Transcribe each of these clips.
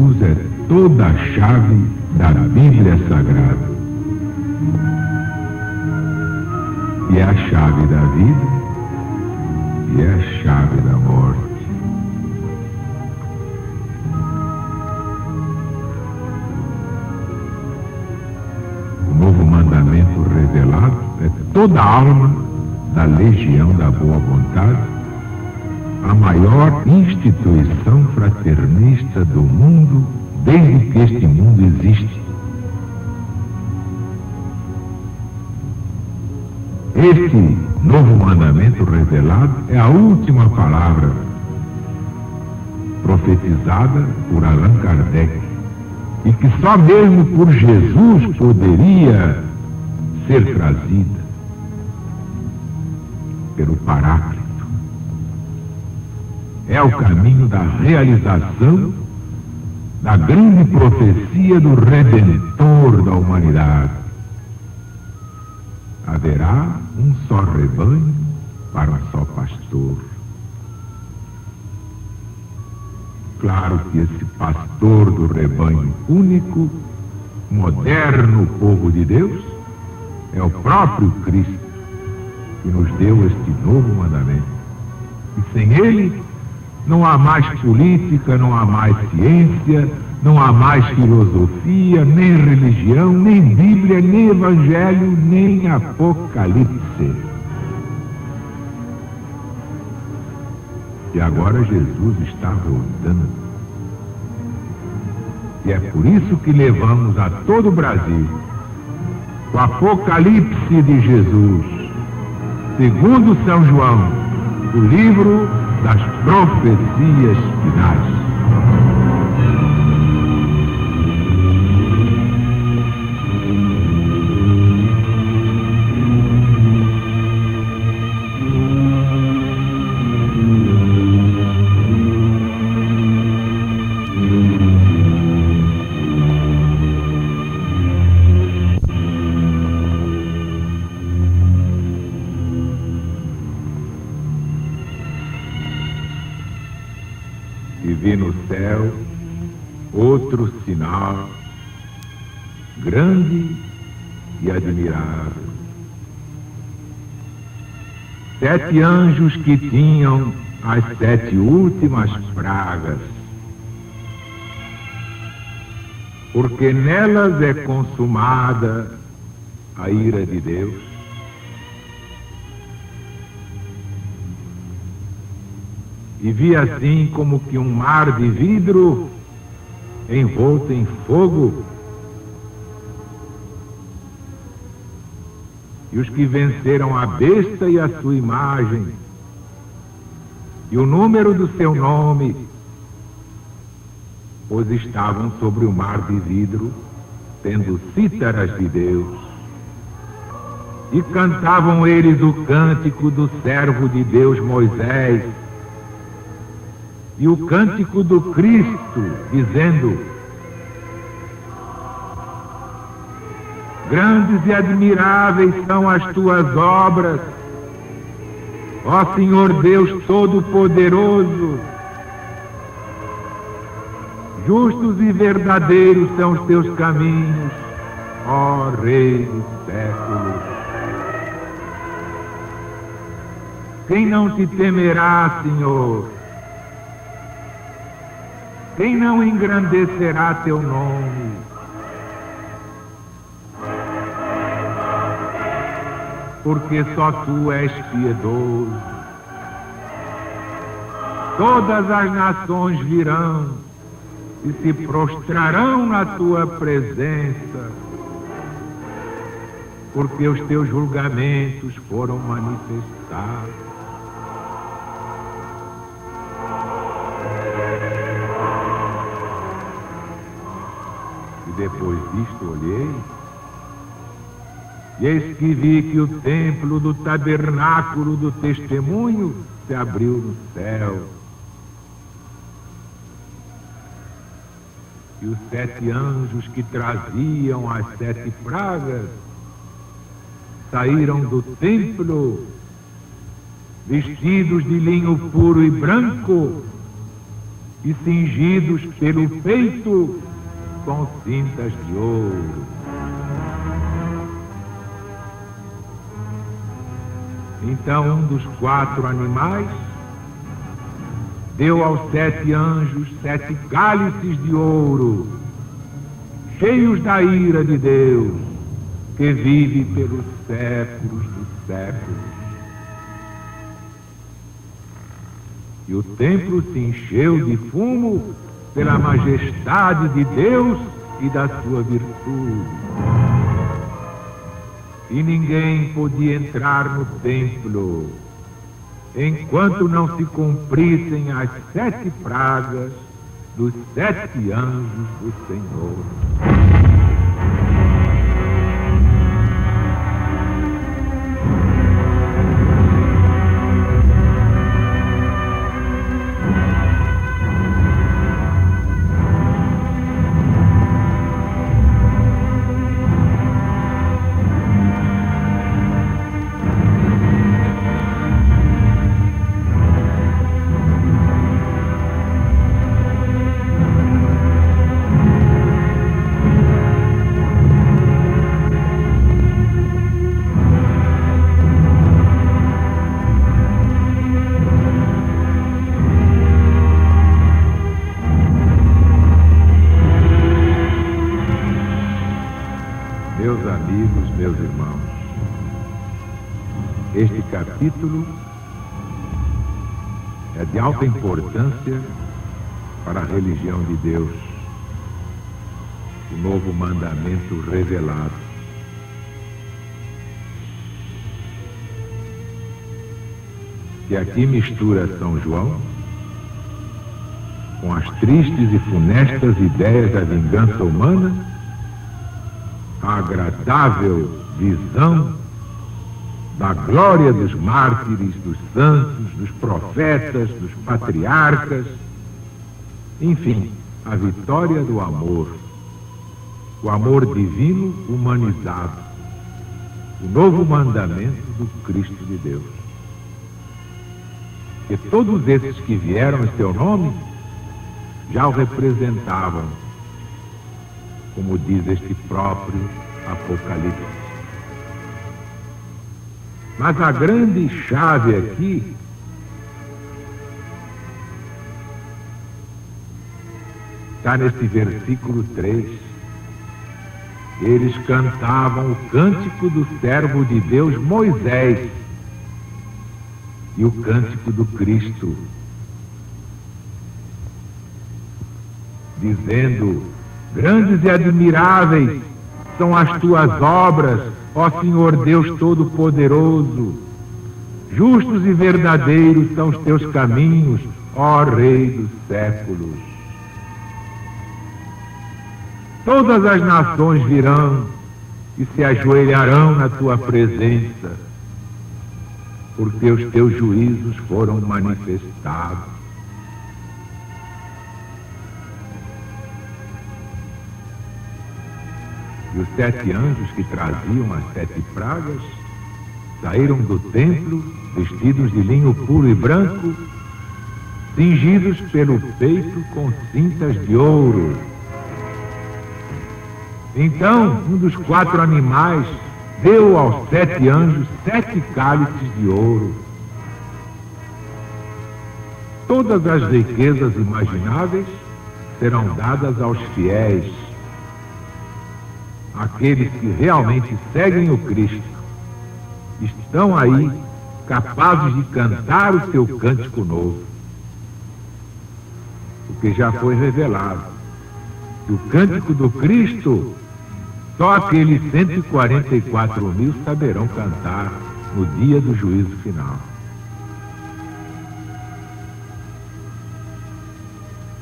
Jesus é toda a chave da Bíblia Sagrada. E é a chave da vida e é a chave da morte. O novo mandamento revelado é toda a alma da legião da boa vontade, a maior instituição fraternista do mundo desde que este mundo existe. Este novo mandamento revelado é a última palavra profetizada por Allan Kardec e que só mesmo por Jesus poderia ser trazida pelo Paráclito. É o caminho da realização da grande profecia do Redentor da humanidade. Haverá um só rebanho para um só pastor. Claro que esse pastor do rebanho único, moderno povo de Deus, é o próprio Cristo que nos deu este novo mandamento. E sem ele não há mais política, não há mais ciência, não há mais filosofia, nem religião, nem Bíblia, nem Evangelho, nem Apocalipse. E agora Jesus está voltando. E é por isso que levamos a todo o Brasil o Apocalipse de Jesus, segundo São João, o livro das profecias finais. E vi no céu outro sinal grande e admirável. 7 anjos que tinham as 7 últimas pragas, porque nelas é consumada a ira de Deus. E vi assim como que um mar de vidro envolto em fogo. E os que venceram a besta e a sua imagem, e o número do seu nome, pois estavam sobre o mar de vidro, tendo cítaras de Deus. E cantavam eles o cântico do servo de Deus Moisés, e o cântico do Cristo, dizendo: grandes e admiráveis são as tuas obras, ó Senhor Deus Todo-Poderoso. Justos e verdadeiros são os teus caminhos, ó Rei dos séculos. Quem não te temerá, Senhor? Quem não engrandecerá teu nome? Porque só tu és piedoso. Todas as nações virão e se prostrarão na tua presença, porque os teus julgamentos foram manifestados. Depois disto olhei, e eis que vi que o templo do tabernáculo do testemunho se abriu no céu. E os 7 anjos que traziam as 7 pragas saíram do templo, vestidos de linho puro e branco, e cingidos pelo peito com cintas de ouro. Então um dos 4 animais deu aos 7 anjos 7 cálices de ouro, cheios da ira de Deus, que vive pelos séculos dos séculos. E o templo se encheu de fumo pela majestade de Deus e da sua virtude. E ninguém podia entrar no templo enquanto não se cumprissem as 7 pragas dos 7 anjos do Senhor. Meus amigos, meus irmãos, este capítulo é de alta importância para a religião de Deus, o novo mandamento revelado. Que aqui mistura São João com as tristes e funestas ideias da vingança humana, a agradável visão da glória dos mártires, dos santos, dos profetas, dos patriarcas, enfim, a vitória do amor, o amor divino humanizado, o novo mandamento do Cristo de Deus. Que todos esses que vieram em seu nome já o representavam, como diz este próprio Apocalipse. Mas a grande chave aqui está nesse versículo 3. Eles cantavam o cântico do servo de Deus Moisés e o cântico do Cristo, dizendo: grandes e admiráveis são as tuas obras, ó Senhor Deus Todo-Poderoso. Justos e verdadeiros são os teus caminhos, ó Rei dos séculos. Todas as nações virão e se ajoelharão na tua presença, porque os teus juízos foram manifestados. E os 7 anjos que traziam as 7 pragas saíram do templo vestidos de linho puro e branco, cingidos pelo peito com cintas de ouro. Então, um dos 4 animais deu aos 7 anjos 7 cálices de ouro. Todas as riquezas imagináveis serão dadas aos fiéis, aqueles que realmente seguem o Cristo, estão aí capazes de cantar o seu cântico novo. Porque já foi revelado que o cântico do Cristo, só aqueles 144.000 saberão cantar no dia do juízo final.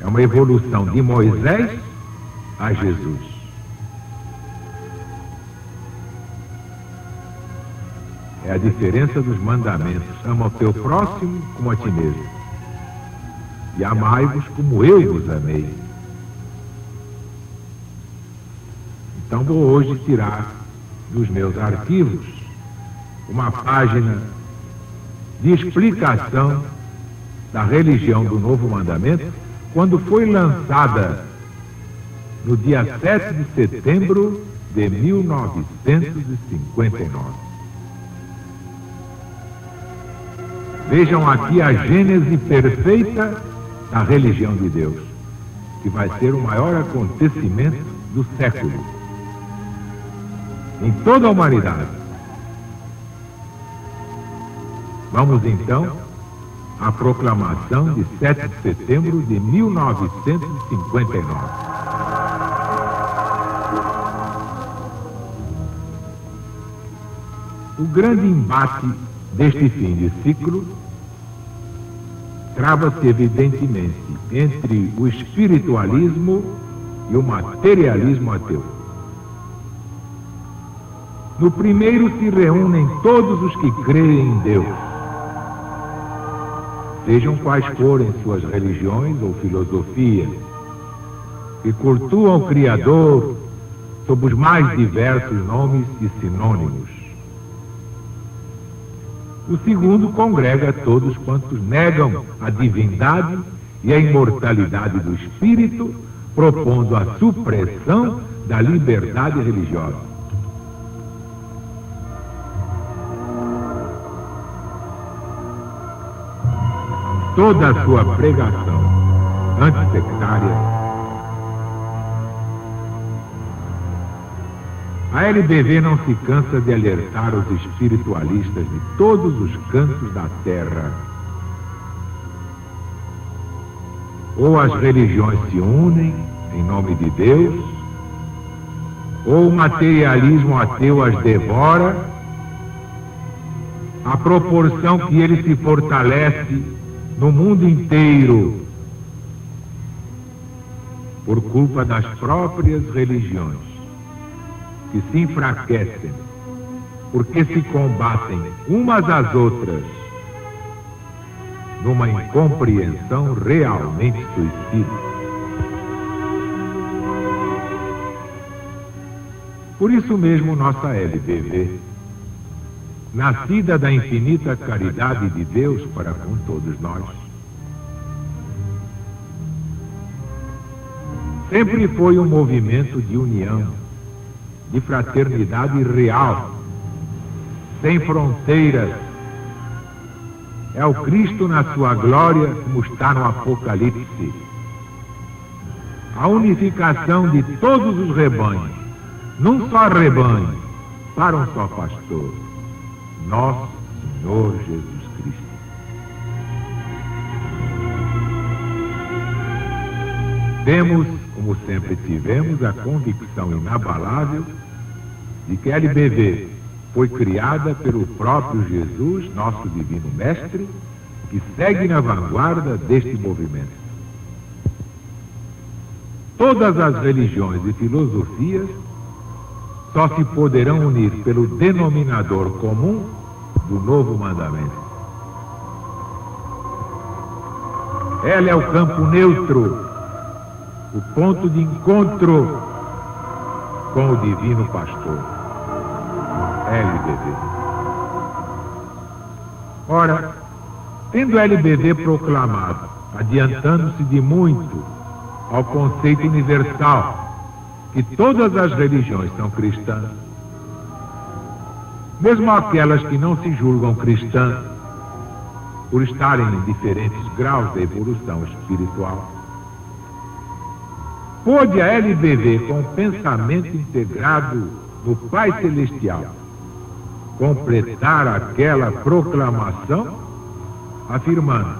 É uma evolução de Moisés a Jesus. É a diferença dos mandamentos. Ama o teu próximo como a ti mesmo. E amai-vos como eu vos amei. Então vou hoje tirar dos meus arquivos uma página de explicação da religião do Novo Mandamento, quando foi lançada no dia 7 de setembro de 1959. Vejam aqui a gênese perfeita da religião de Deus, que vai ser o maior acontecimento do século em toda a humanidade. Vamos então à proclamação de 7 de setembro de 1959. O grande embate deste fim de ciclo trava-se evidentemente entre o espiritualismo e o materialismo ateu. No primeiro se reúnem todos os que creem em Deus, sejam quais forem suas religiões ou filosofias, que cultuam o Criador sob os mais diversos nomes e sinônimos. O segundo congrega todos quantos negam a divindade e a imortalidade do espírito, propondo a supressão da liberdade religiosa. Toda a sua pregação antissectária, a LBV não se cansa de alertar os espiritualistas de todos os cantos da terra. Ou as religiões se unem em nome de Deus, ou o materialismo ateu as devora, à proporção que ele se fortalece no mundo inteiro, por culpa das próprias religiões, que se enfraquecem, porque se combatem umas às outras, numa incompreensão realmente suicida. Por isso mesmo nossa LBV, nascida da infinita caridade de Deus para com todos nós, sempre foi um movimento de união, de fraternidade real, sem fronteiras. É o Cristo na sua glória, como está no Apocalipse. A unificação de todos os rebanhos, num só rebanho, para um só pastor, nosso Senhor Jesus Cristo. Temos, como sempre tivemos, a convicção inabalável de que a LBV foi criada pelo próprio Jesus, nosso divino mestre, que segue na vanguarda deste movimento. Todas as religiões e filosofias só se poderão unir pelo denominador comum do novo mandamento. Ela é o campo neutro, o ponto de encontro com o divino pastor, LBV. Ora, tendo LBV proclamado, adiantando-se de muito ao conceito universal que todas as religiões são cristãs, mesmo aquelas que não se julgam cristãs, por estarem em diferentes graus de evolução espiritual, pôde a LBV, com o pensamento integrado no Pai Celestial, completar aquela proclamação, afirmando: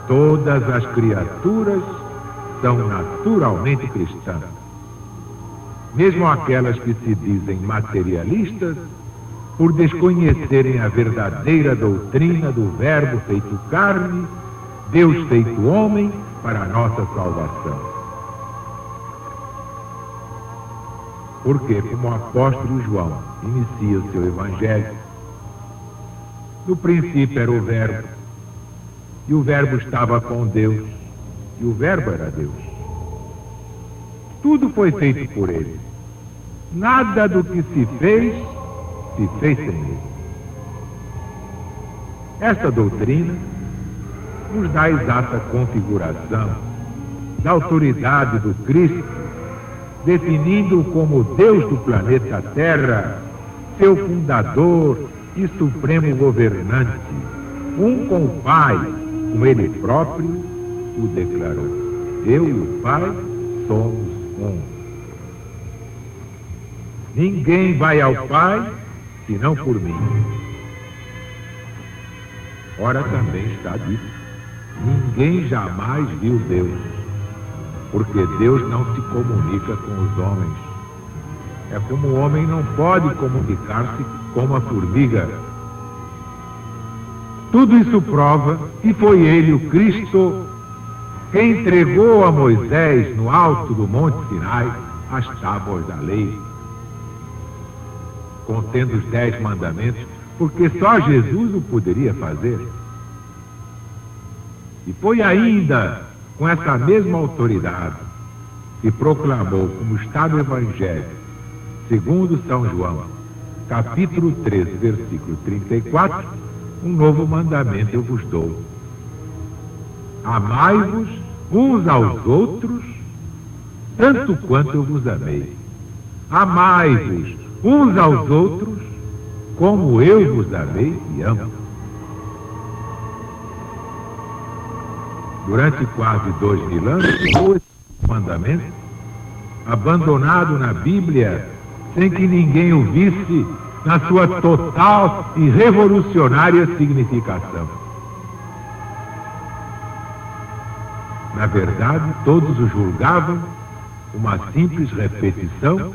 todas as criaturas são naturalmente cristãs, mesmo aquelas que se dizem materialistas, por desconhecerem a verdadeira doutrina do Verbo feito carne, Deus feito homem, para a nossa salvação. Porque, como o apóstolo João inicia o seu evangelho, no princípio era o Verbo, e o Verbo estava com Deus, e o Verbo era Deus. Tudo foi feito por ele. Nada do que se fez sem ele. Esta doutrina nos dá a exata configuração da autoridade do Cristo, definindo-o como Deus do planeta Terra, seu fundador e supremo governante, um com o Pai, como ele próprio o declarou. Eu e o Pai somos um. Ninguém vai ao Pai senão por mim. Ora, também está dito: ninguém jamais viu Deus, porque Deus não se comunica com os homens. É como o homem não pode comunicar-se com uma formiga. Tudo isso prova que foi ele, o Cristo, que entregou a Moisés no alto do Monte Sinai as tábuas da lei, contendo os 10 mandamentos, porque só Jesus o poderia fazer. E foi ainda com essa mesma autoridade que proclamou, como está no Evangelho, segundo São João, capítulo 13, versículo 34, um novo mandamento eu vos dou: amai-vos uns aos outros, tanto quanto eu vos amei. Amai-vos uns aos outros, como eu vos amei e amo. Durante quase 2000 anos, foi esse mandamento abandonado na Bíblia, sem que ninguém o visse na sua total e revolucionária significação. Na verdade, todos o julgavam uma simples repetição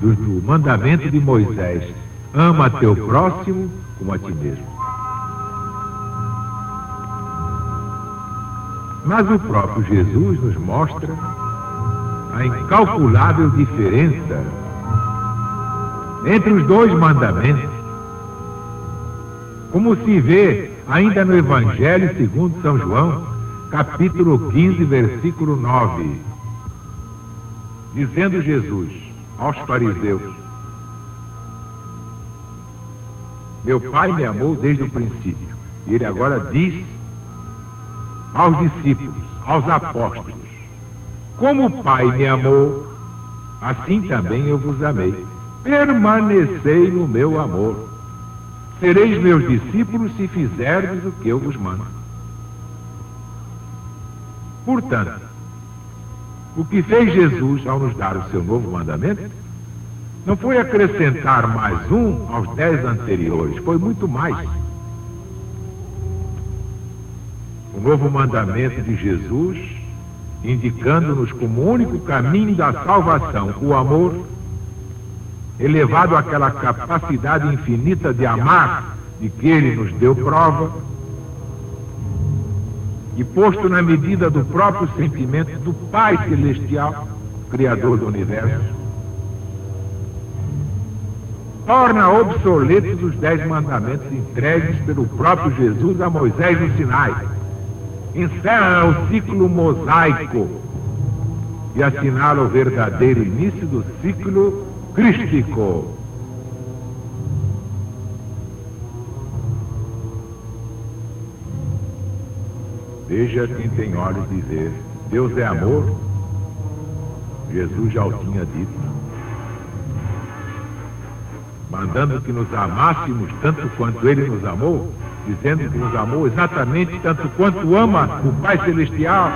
do mandamento de Moisés: ama teu próximo como a ti mesmo. Mas o próprio Jesus nos mostra a incalculável diferença entre os 2 mandamentos, como se vê ainda no Evangelho segundo São João, capítulo 15, versículo 9, dizendo Jesus aos fariseus: meu Pai me amou desde o princípio. E ele agora diz aos discípulos, aos apóstolos: como o Pai me amou, assim também eu vos amei. Permanecei no meu amor. Sereis meus discípulos se fizerdes o que eu vos mando. Portanto, o que fez Jesus ao nos dar o seu novo mandamento não foi acrescentar mais um aos 10 anteriores, foi muito mais. O novo mandamento de Jesus, indicando-nos como único caminho da salvação o amor, elevado àquela capacidade infinita de amar de que ele nos deu prova, e posto na medida do próprio sentimento do Pai Celestial, Criador do Universo, torna obsoletos os 10 mandamentos entregues pelo próprio Jesus a Moisés no Sinai, encerra o ciclo mosaico e assinala o verdadeiro início do ciclo crístico. Veja quem tem olhos de ver. Deus é amor. Jesus já o tinha dito, mandando que nos amássemos tanto quanto ele nos amou, dizendo que nos amou exatamente tanto quanto ama o Pai Celestial.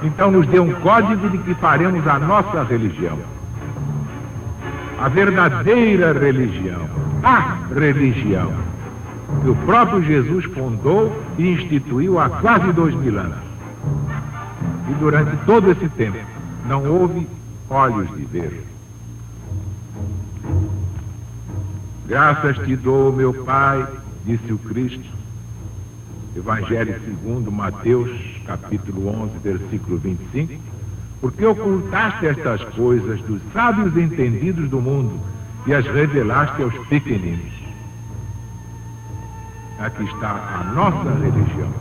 Então nos deu um código de que faremos a nossa religião, a verdadeira religião, a religião que o próprio Jesus fundou e instituiu há quase 2000 anos. E durante todo esse tempo não houve olhos de ver. Graças te dou, meu Pai, disse o Cristo, Evangelho segundo Mateus, capítulo 11, versículo 25, porque ocultaste estas coisas dos sábios entendidos do mundo e as revelaste aos pequeninos. Aqui está a nossa religião.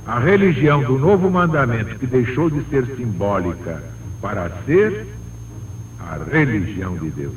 A religião do novo mandamento, que deixou de ser simbólica para ser a religião de Deus.